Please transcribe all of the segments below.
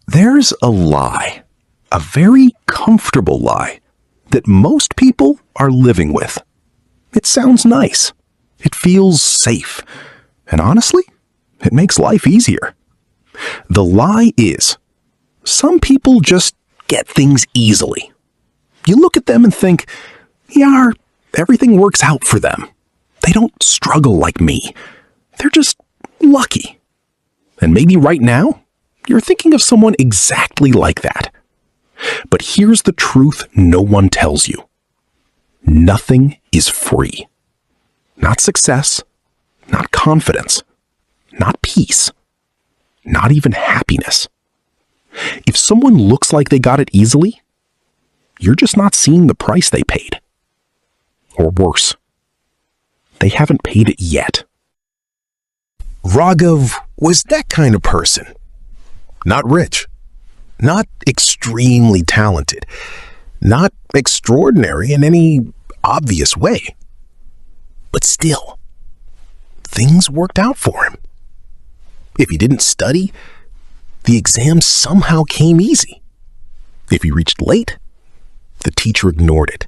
There's a lie, a very comfortable lie, that most people are living with. It sounds nice. It feels safe. And honestly, it makes life easier. The lie is, some people just get things easily. You look at them and think, yeah, everything works out for them. They don't struggle like me. They're just lucky. And maybe right now, you're thinking of someone exactly like that. But here's the truth no one tells you. Nothing is free. Not success, not confidence, not peace, not even happiness. If someone looks like they got it easily, you're just not seeing the price they paid. Or worse, they haven't paid it yet. Raghav was that kind of person. Not rich, not extremely talented, not extraordinary in any obvious way. But still, things worked out for him. If he didn't study, the exam somehow came easy. If he reached late, the teacher ignored it.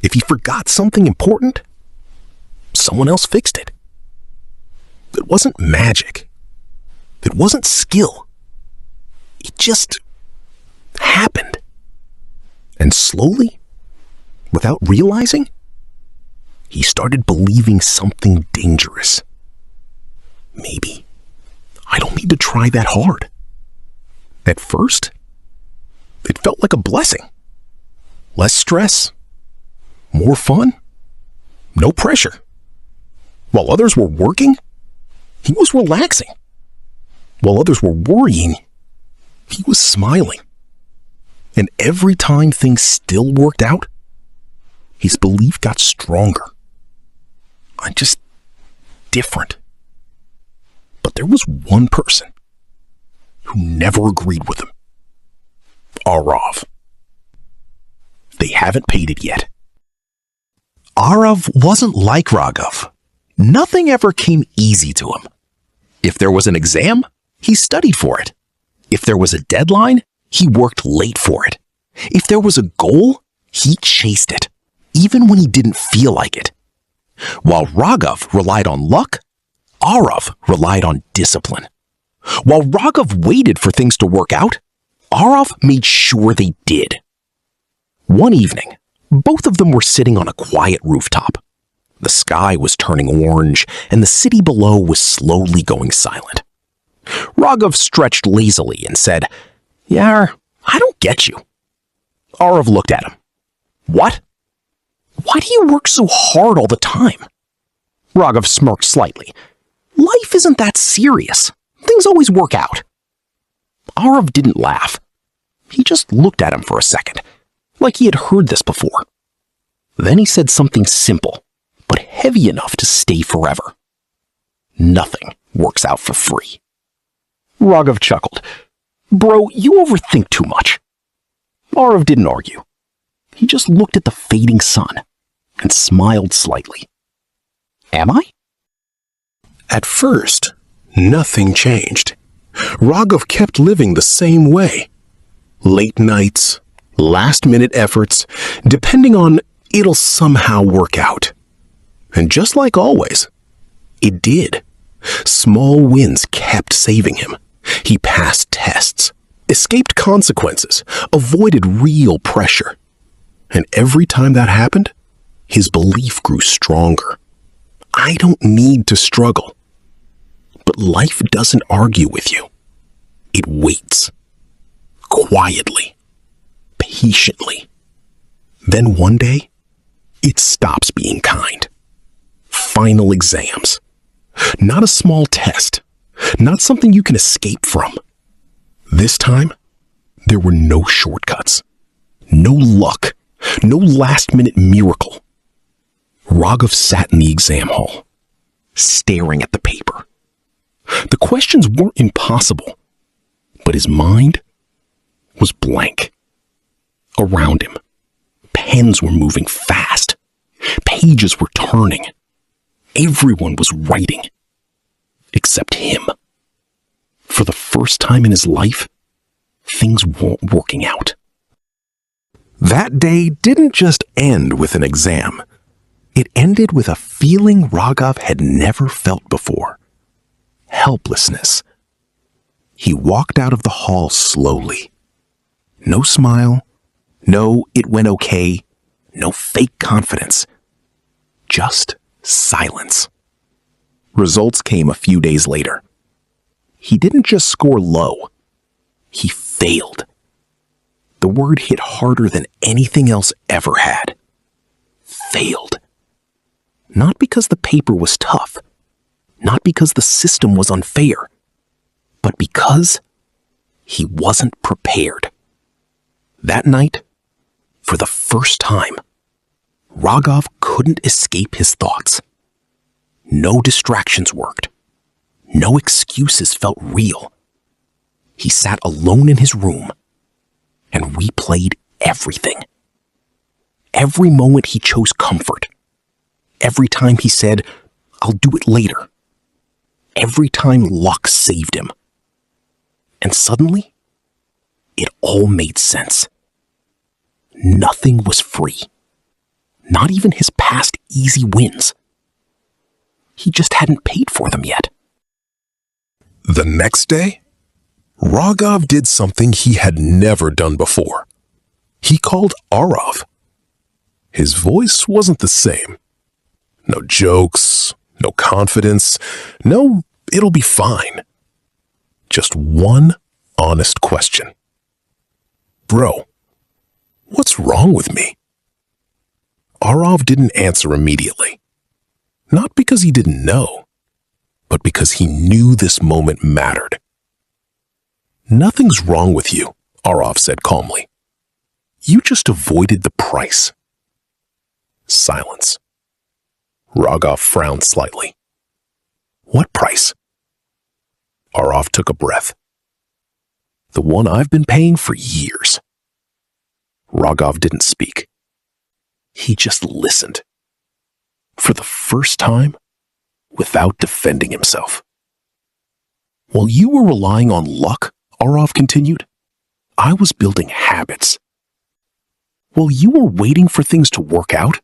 If he forgot something important, someone else fixed it. It wasn't magic. It wasn't skill. It just happened. And slowly, without realizing, he started believing something dangerous. Maybe I don't need to try that hard. At first, it felt like a blessing. Less stress, more fun, no pressure. While others were working, he was relaxing. While others were worrying, he was smiling. And every time things still worked out, his belief got stronger. I'm just different. But there was one person who never agreed with him. Arav. They haven't paid it yet. Arav wasn't like Raghav. Nothing ever came easy to him. If there was an exam, he studied for it. If there was a deadline, he worked late for it. If there was a goal, he chased it, even when he didn't feel like it. While Raghav relied on luck, Arav relied on discipline. While Raghav waited for things to work out, Arav made sure they did. One evening, both of them were sitting on a quiet rooftop. The sky was turning orange, and the city below was slowly going silent. Raghav stretched lazily and said, "Yar, I don't get you." Arav looked at him. "What? Why do you work so hard all the time?" Raghav smirked slightly. "Life isn't that serious. Things always work out." Arav didn't laugh. He just looked at him for a second, like he had heard this before. Then he said something simple, but heavy enough to stay forever. "Nothing works out for free." Raghav chuckled. "Bro, you overthink too much." Arav didn't argue. He just looked at the fading sun and smiled slightly. "Am I?" At first, nothing changed. Raghav kept living the same way. Late nights, last-minute efforts, depending on it'll somehow work out. And just like always, it did. Small wins kept saving him. He passed tests, escaped consequences, avoided real pressure. And every time that happened, his belief grew stronger. I don't need to struggle. But life doesn't argue with you. It waits. Quietly. Patiently. Then one day, it stops being kind. Final exams. Not a small test. Not something you can escape from. This time, there were no shortcuts. No luck. No last-minute miracle. Raghav sat in the exam hall, staring at the paper. The questions weren't impossible, but his mind was blank. Around him, pens were moving fast. Pages were turning. Everyone was writing, except him. For the first time in his life, things weren't working out. That day didn't just end with an exam. It ended with a feeling Raghav had never felt before. Helplessness. He walked out of the hall slowly. No smile, no "it went okay," no fake confidence. Just silence. Results came a few days later. He didn't just score low. He failed. The word hit harder than anything else ever had. Failed. Not because the paper was tough, not because the system was unfair, but because he wasn't prepared. That night, for the first time, Raghav couldn't escape his thoughts. No distractions worked. No excuses felt real. He sat alone in his room and replayed everything. Every moment he chose comfort. Every time he said, "I'll do it later." Every time luck saved him. And suddenly, it all made sense. Nothing was free. Not even his past easy wins. He just hadn't paid for them yet. The next day, Raghav did something he had never done before. He called Arav. His voice wasn't the same. No jokes, no confidence, no "it'll be fine." Just one honest question. "Bro, what's wrong with me?" Arav didn't answer immediately. Not because he didn't know, but because he knew this moment mattered. "Nothing's wrong with you," Arav said calmly. "You just avoided the price." Silence. Raghav frowned slightly. "What price?" Arav took a breath. "The one I've been paying for years." Raghav didn't speak. He just listened. For the first time, without defending himself. "While you were relying on luck," Arav continued, "I was building habits. While you were waiting for things to work out,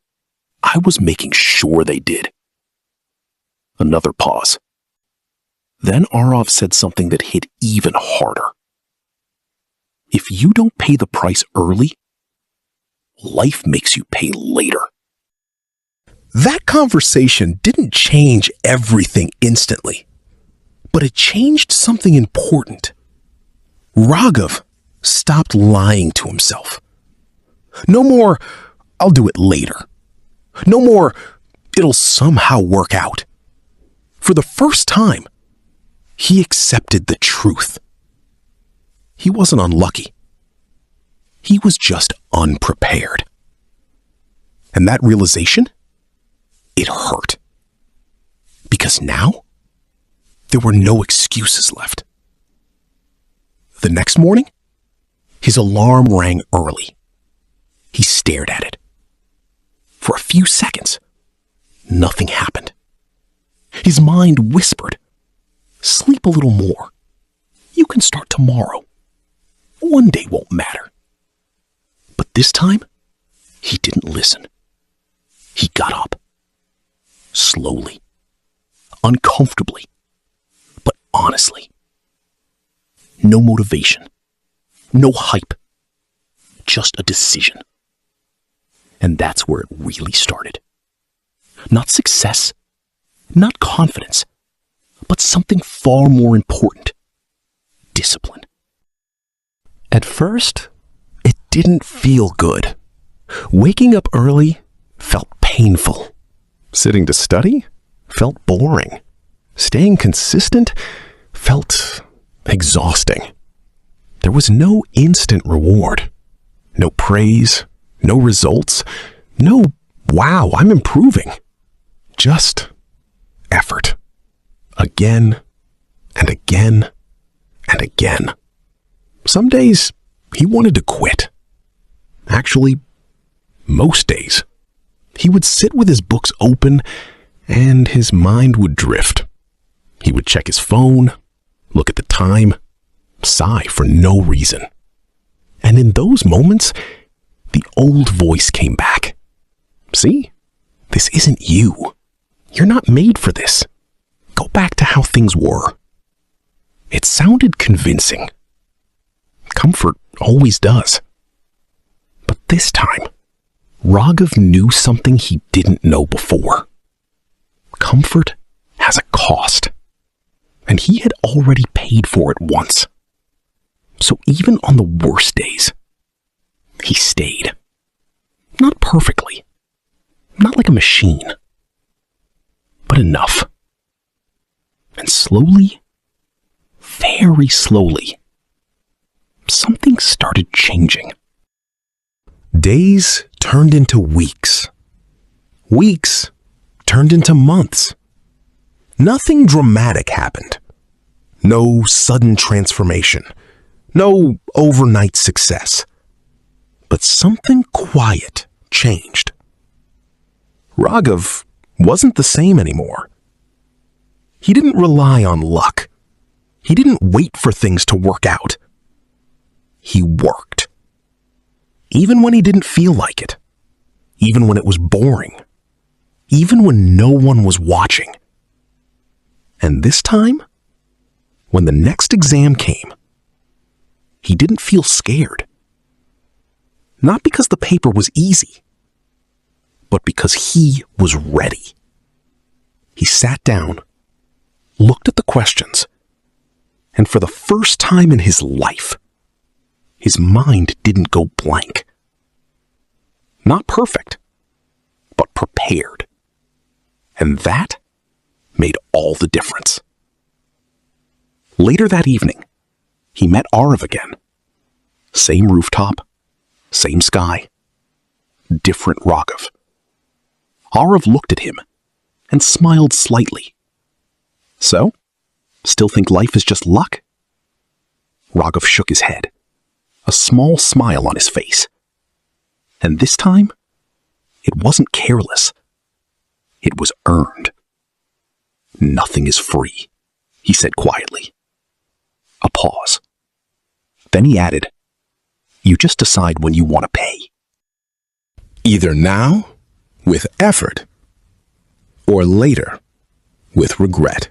I was making sure they did." Another pause. Then Arav said something that hit even harder. "If you don't pay the price early, life makes you pay later." That conversation didn't change everything instantly, but it changed something important. Raghav stopped lying to himself. No more, "I'll do it later." No more, "It'll somehow work out." For the first time, he accepted the truth. He wasn't unlucky. He was just unprepared. And that realization, it hurt. Because now, there were no excuses left. The next morning, his alarm rang early. He stared at it. For a few seconds, nothing happened. His mind whispered, "Sleep a little more. You can start tomorrow. One day won't matter." But this time, he didn't listen. He got up. Slowly. Uncomfortably. But honestly. No motivation. No hype. Just a decision. And that's where it really started. Not success. Not confidence. But something far more important. Discipline. At first, it didn't feel good. Waking up early felt painful. Sitting to study felt boring. Staying consistent felt exhausting. There was no instant reward. No praise, no results, no "wow, I'm improving." Just effort. Again and again and again. Some days he wanted to quit. Actually, most days. He would sit with his books open and his mind would drift. He would check his phone, look at the time, sigh for no reason. And in those moments, the old voice came back. See? This isn't you. You're not made for this. Go back to how things were. It sounded convincing. Comfort always does. But this time, Raghav knew something he didn't know before. Comfort has a cost, and he had already paid for it once. So even on the worst days, he stayed. Not perfectly, not like a machine, but enough. And slowly, very slowly, something started changing. Days turned into weeks. Weeks turned into months. Nothing dramatic happened. No sudden transformation. No overnight success. But something quiet changed. Raghav wasn't the same anymore. He didn't rely on luck. He didn't wait for things to work out. He worked. Even when he didn't feel like it. Even when it was boring. Even when no one was watching. And this time, when the next exam came, he didn't feel scared. Not because the paper was easy, but because he was ready. He sat down, looked at the questions, and for the first time in his life, his mind didn't go blank. Not perfect, but prepared. And that made all the difference. Later that evening, he met Arav again. Same rooftop, same sky, different Raghav. Arav looked at him and smiled slightly. So, still think life is just luck? Raghav shook his head, a small smile on his face. And this time, it wasn't careless. It was earned. Nothing is free, he said quietly. A pause. Then he added, you just decide when you want to pay. Either now, with effort, or later, with regret.